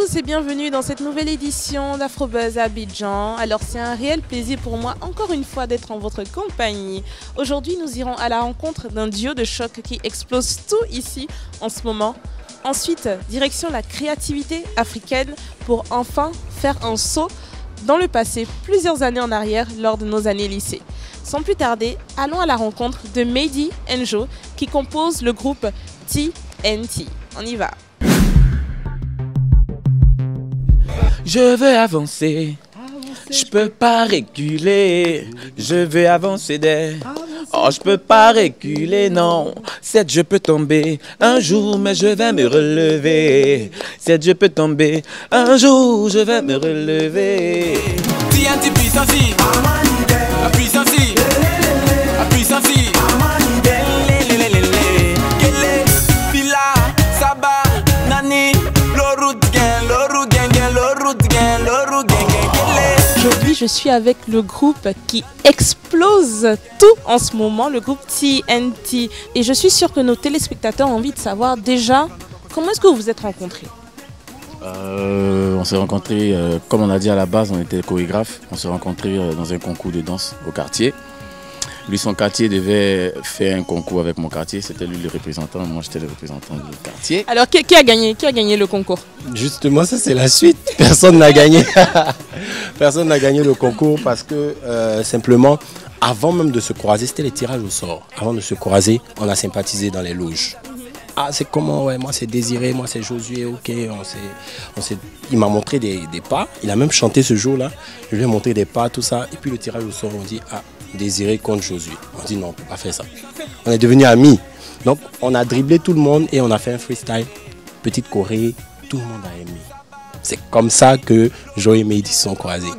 tous et bienvenue dans cette nouvelle édition d'Afrobuzz à Abidjan. Alors c'est un réel plaisir pour moi encore une fois d'être en votre compagnie. Aujourd'hui nous irons à la rencontre d'un duo de choc qui explose tout ici en ce moment. Ensuite, direction la créativité africaine pour enfin faire un saut dans le passé, plusieurs années en arrière lors de nos années lycée. Sans plus tarder, allons à la rencontre de Mehdi Njo qui compose le groupe TNT. On y va. Je veux avancer, je peux pas reculer. Je veux avancer oh je peux pas reculer, non. Certes je peux tomber un jour, mais je vais me relever. Certes je peux tomber un jour, je vais me relever. TNT puissance, la puissance, la puissance. Aujourd'hui, je suis avec le groupe qui explose tout en ce moment, le groupe TNT. Et je suis sûre que nos téléspectateurs ont envie de savoir déjà comment est-ce que vous vous êtes rencontrés. On s'est rencontrés, comme on a dit à la base, on était chorégraphes. On s'est rencontrés dans un concours de danse au quartier. Lui, son quartier devait faire un concours avec mon quartier. C'était lui le représentant, moi j'étais le représentant du quartier. Alors, qui a gagné? Qui a gagné le concours? Justement, ça c'est la suite. Personne n'a gagné. Personne n'a gagné le concours parce que simplement, avant même de se croiser, c'était les tirages au sort. Avant de se croiser, on a sympathisé dans les loges. Ah, c'est comment? Ouais, moi c'est Désiré, moi c'est Josué, ok. Il m'a montré des pas. Il a même chanté ce jour-là. Je lui ai montré des pas, tout ça. Et puis le tirage au sort, on dit, ah, Désiré contre Josué. On dit non, on ne peut pas faire ça. On est devenus amis. Donc on a dribblé tout le monde et on a fait un freestyle. Petite Corée, tout le monde a aimé. C'est comme ça que Joe et Mehdi se sont croisés.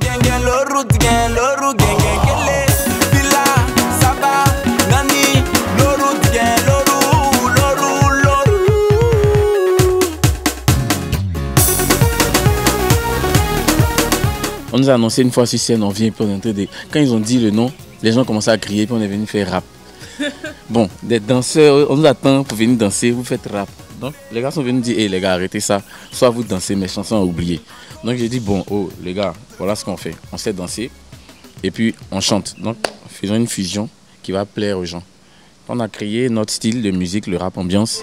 On nous a annoncé une fois sur scène, on vient, puis on est entré quand ils ont dit le nom, les gens commençaient à crier, puis on est venu faire rap. Bon, des danseurs, on nous attend pour venir danser, vous faites rap. Donc les gars sont venus dire, hey, les gars, arrêtez ça, soit vous dansez, mes chansons à oublier. Donc j'ai dit, bon, oh les gars, voilà ce qu'on fait. On sait danser, et puis on chante. Donc faisons une fusion qui va plaire aux gens. On a créé notre style de musique, le rap ambiance.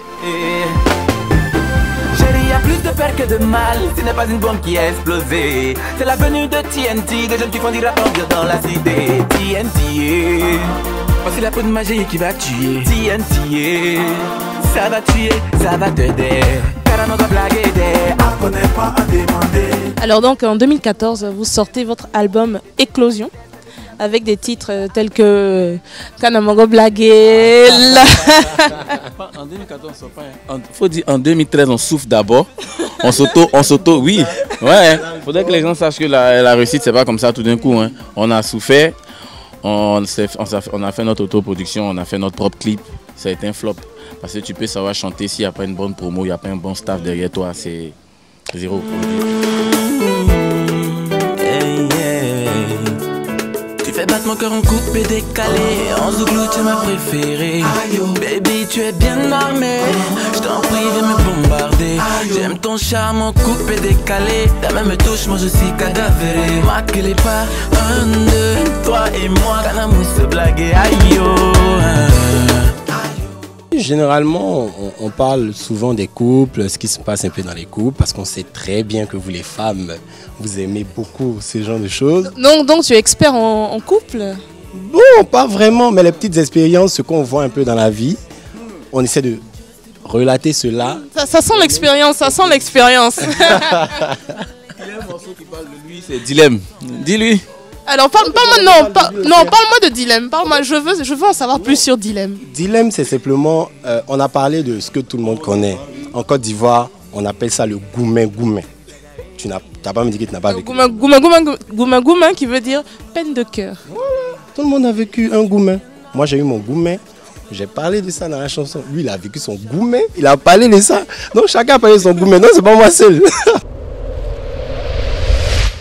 Il y a plus de peur que de mal, ce n'est pas une bombe qui a explosé. C'est la venue de TNT, des jeunes qui font du rap ambiance dans la cité. TNT, c'est la peau de magie qui va tuer. TNT, ça va tuer, ça va t'aider. Car on va blaguer on n'est pas à demander. Alors donc en 2014, vous sortez votre album Éclosion avec des titres tels que Kanamango Blagué. En 2014, il faut dire en 2013, on souffle d'abord. On s'auto, oui. Ouais, il faudrait que les gens sachent que la réussite, c'est pas comme ça tout d'un coup. Hein. On a souffert, on a fait notre autoproduction, on a fait notre propre clip. Ça a été un flop. Parce que tu peux savoir chanter s'il n'y a pas une bonne promo, il n'y a pas un bon staff derrière toi, c'est zéro. Fais battre mon cœur en coupe et décalé. En zouglou tu es ma préférée. Baby tu es bien armé. Je t'en prie viens me bombarder. J'aime ton charme en coupe et décalé. Ta main me touche, moi je suis cadavéré. Marque les pas, 1, 2, toi et moi. Canamou se blaguer, aïe yo. Généralement, on parle souvent des couples, ce qui se passe un peu dans les couples, parce qu'on sait très bien que vous les femmes, vous aimez beaucoup ce genre de choses. Donc tu es expert en couple? Bon, pas vraiment, mais les petites expériences, ce qu'on voit un peu dans la vie, on essaie de relater cela. Ça sent l'expérience, ça sent l'expérience. Il y a un morceau qui parle de lui, c'est Dilemme. Dis-lui. Alors parle-moi parle-moi de Dilemme. Parle-moi, je veux en savoir plus sur Dilemme. Dilemme, c'est simplement, on a parlé de ce que tout le monde connaît. En Côte d'Ivoire, on appelle ça le goumé. Tu n'as pas me dit que tu n'as pas vécu. Goumé qui veut dire peine de cœur. Voilà. Tout le monde a vécu un goumé. Moi, j'ai eu mon goumé. J'ai parlé de ça dans la chanson. Lui, il a vécu son goumé. Il a parlé de ça. Donc, chacun a parlé de son goumé. Non, c'est pas moi seul.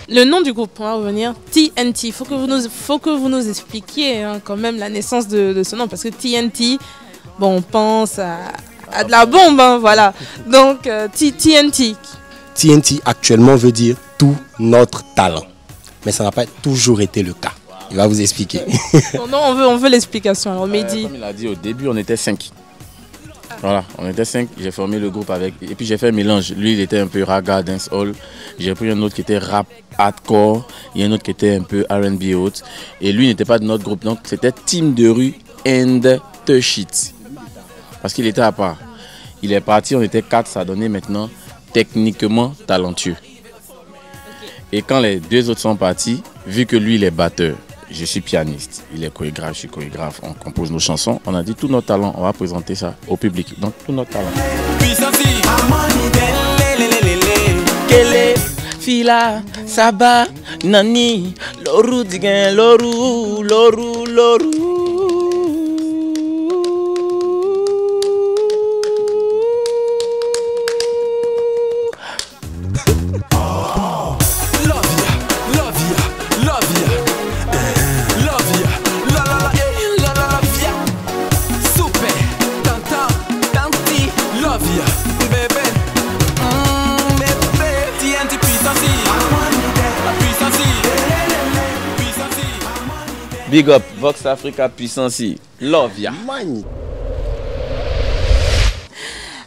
Le nom du groupe, on va revenir, TNT. Faut que vous nous expliquiez hein, quand même la naissance de ce nom. Parce que TNT, bon, on pense à de la bombe, hein, voilà. Donc, TNT. TNT actuellement veut dire tout notre talent. Mais ça n'a pas toujours été le cas. Il va vous expliquer. Non, on veut l'explication. Alors, Mehdi. Comme il a dit au début, on était 5. Voilà, on était 5. J'ai formé le groupe avec. Et puis j'ai fait un mélange. Lui, il était un peu raga, dancehall. J'ai pris un autre qui était rap, hardcore. Il y a un autre qui était un peu R&B et autres. Et lui n'était pas de notre groupe. Donc c'était Team de rue and the shit. Parce qu'il était à part. Il est parti, on était 4. Ça a donné maintenant techniquement talentueux. Et quand les 2 autres sont partis, vu que lui, il est batteur. Je suis pianiste, il est chorégraphe, je suis chorégraphe, on compose nos chansons. On a dit tout notre talent, on va présenter ça au public. Donc tout notre talent. Kele, Fila, Saba, Nani, Loru, Digen, Loru, Loru, Loru. Big up, Vox Africa Puissance, love ya.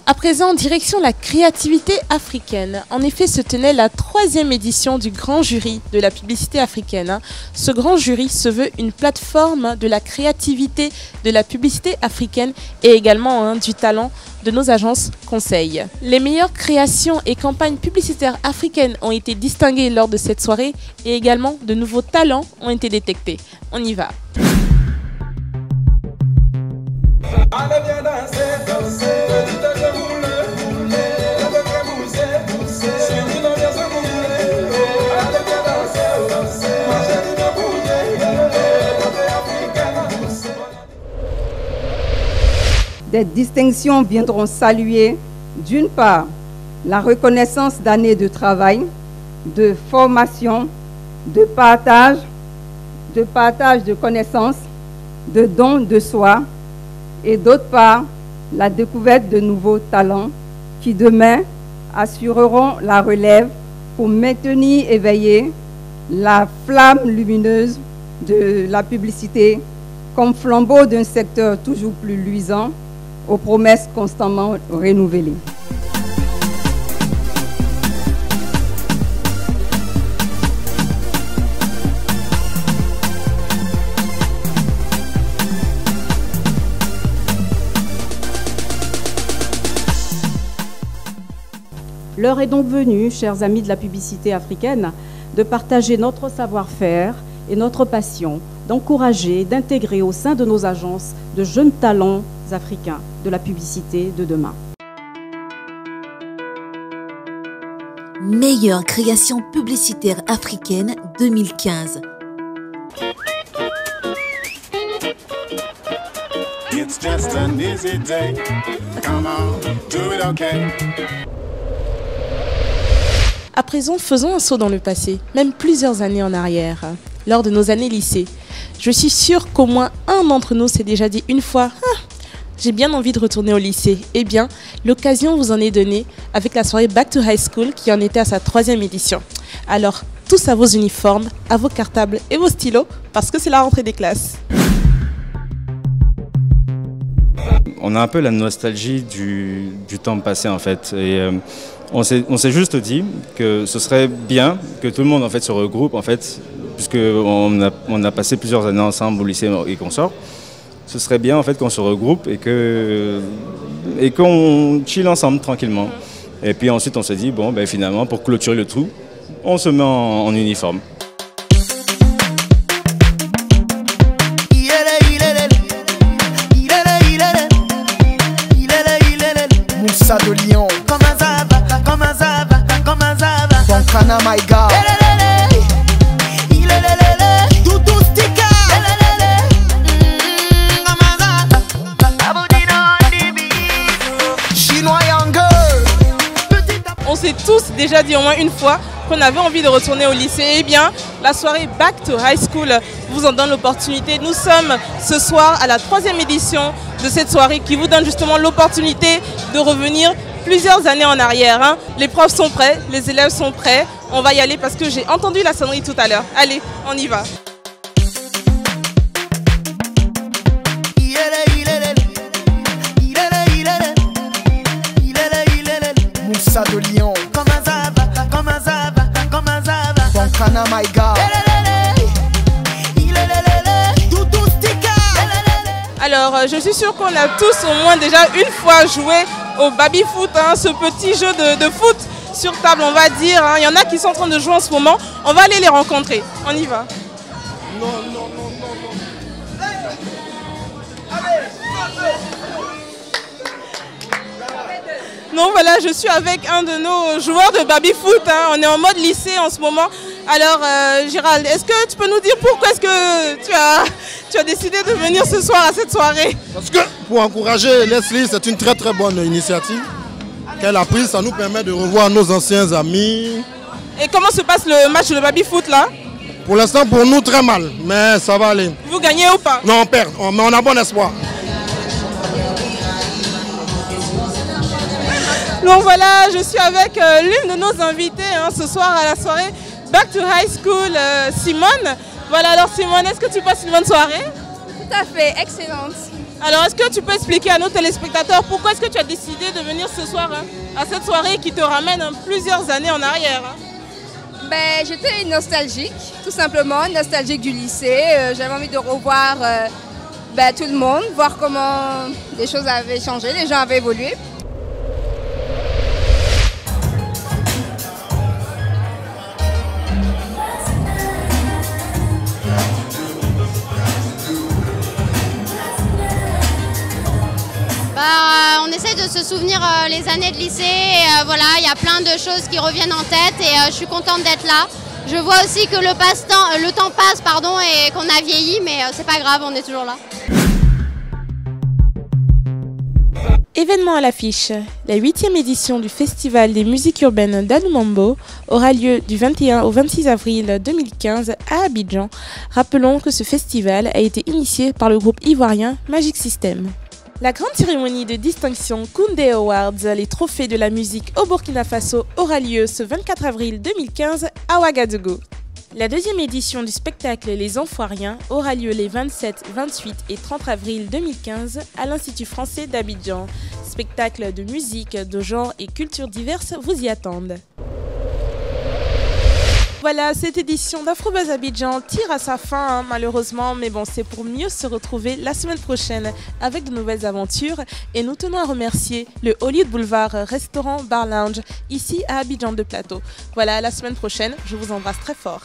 À présent, direction la créativité africaine. En effet, se tenait la 3e édition du Grand Jury de la publicité africaine. Ce Grand Jury se veut une plateforme de la créativité de la publicité africaine et également du talent de nos agences conseils. Les meilleures créations et campagnes publicitaires africaines ont été distinguées lors de cette soirée et également de nouveaux talents ont été détectés. On y va. Allez, viens danser, danser. Des distinctions viendront saluer, d'une part, la reconnaissance d'années de travail, de formation, de partage de connaissances, de dons de soi, et d'autre part, la découverte de nouveaux talents qui demain assureront la relève pour maintenir éveillée la flamme lumineuse de la publicité comme flambeau d'un secteur toujours plus luisant aux promesses constamment renouvelées. L'heure est donc venue, chers amis de la publicité africaine, de partager notre savoir-faire et notre passion, d'encourager, d'intégrer au sein de nos agences de jeunes talents africains de la publicité de demain. Meilleure création publicitaire africaine 2015. It's just an easy day. Come on, do it okay. À présent, faisons un saut dans le passé, même plusieurs années en arrière, lors de nos années lycée. Je suis sûre qu'au moins un d'entre nous s'est déjà dit une fois « J'ai bien envie de retourner au lycée ». Eh bien, l'occasion vous en est donnée avec la soirée Back to High School qui en était à sa 3e édition. Alors, tous à vos uniformes, à vos cartables et vos stylos, parce que c'est la rentrée des classes. On a un peu la nostalgie du temps passé en fait. Et, on s'est juste dit que ce serait bien que tout le monde en fait se regroupe en fait, puisqu'on a passé plusieurs années ensemble au lycée et qu'on sort. Ce serait bien en fait qu'on se regroupe et qu'on chill ensemble tranquillement. Et puis ensuite on s'est dit bon ben finalement pour clôturer le tout, on se met en uniforme. Moussa de Lyon. Bonkana my God. Doudou Stika. Chinois Younger. On s'est tous déjà dit au moins une fois qu'on avait envie de retourner au lycée. Eh bien, la soirée Back to High School vous en donne l'opportunité. Nous sommes ce soir à la 3e édition de cette soirée qui vous donne justement l'opportunité de revenir plusieurs années en arrière. Hein. Les profs sont prêts, les élèves sont prêts. On va y aller parce que j'ai entendu la sonnerie tout à l'heure. Allez, on y va. Moussa de Lyon. Comment ça va? Comment ça va? Comment ça va? Bonkana my God. Alors, je suis sûre qu'on a tous au moins déjà une fois joué au baby foot, hein, ce petit jeu de foot sur table, on va dire. Hein. Il y en a qui sont en train de jouer en ce moment. On va aller les rencontrer. On y va. Non, non, non, non, non. Non, voilà, je suis avec un de nos joueurs de baby foot. Hein. On est en mode lycée en ce moment. Alors, Gérald, est-ce que tu peux nous dire pourquoi est-ce que tu as décidé de venir ce soir à cette soirée? Parce que pour encourager Leslie, c'est une très très bonne initiative qu'elle a prise. Ça nous permet de revoir nos anciens amis. Et comment se passe le match de baby foot là? Pour l'instant, pour nous, très mal, mais ça va aller. Vous gagnez ou pas? Non, on perd, mais on a bon espoir. Donc voilà, je suis avec l'une de nos invités hein, ce soir à la soirée Back to High School, Simone. Voilà, alors Simone, est-ce que tu passes une bonne soirée? Tout à fait, excellente. Alors, est-ce que tu peux expliquer à nos téléspectateurs pourquoi est-ce que tu as décidé de venir ce soir hein, à cette soirée qui te ramène hein, plusieurs années en arrière hein? Ben, j'étais nostalgique, tout simplement, nostalgique du lycée. J'avais envie de revoir tout le monde, voir comment les choses avaient changé, les gens avaient évolué. On essaie de se souvenir les années de lycée et voilà, il y a plein de choses qui reviennent en tête et je suis contente d'être là. Je vois aussi que le temps passe et qu'on a vieilli, mais c'est pas grave, on est toujours là. Événement à l'affiche, la 8e édition du Festival des musiques urbaines d'Anoumambo aura lieu du 21 au 26 avril 2015 à Abidjan. Rappelons que ce festival a été initié par le groupe ivoirien Magic System. La grande cérémonie de distinction Koundé Awards, les trophées de la musique au Burkina Faso, aura lieu ce 24 avril 2015 à Ouagadougou. La deuxième édition du spectacle Les Enfoiriens aura lieu les 27, 28 et 30 avril 2015 à l'Institut français d'Abidjan. Spectacle de musique, de genre et cultures diverses vous y attendent. Voilà, cette édition d'Afrobuzz Abidjan tire à sa fin, hein, malheureusement, mais bon, c'est pour mieux se retrouver la semaine prochaine avec de nouvelles aventures. Et nous tenons à remercier le Hollywood Boulevard Restaurant Bar Lounge, ici à Abidjan de Plateau. Voilà, la semaine prochaine, je vous embrasse très fort.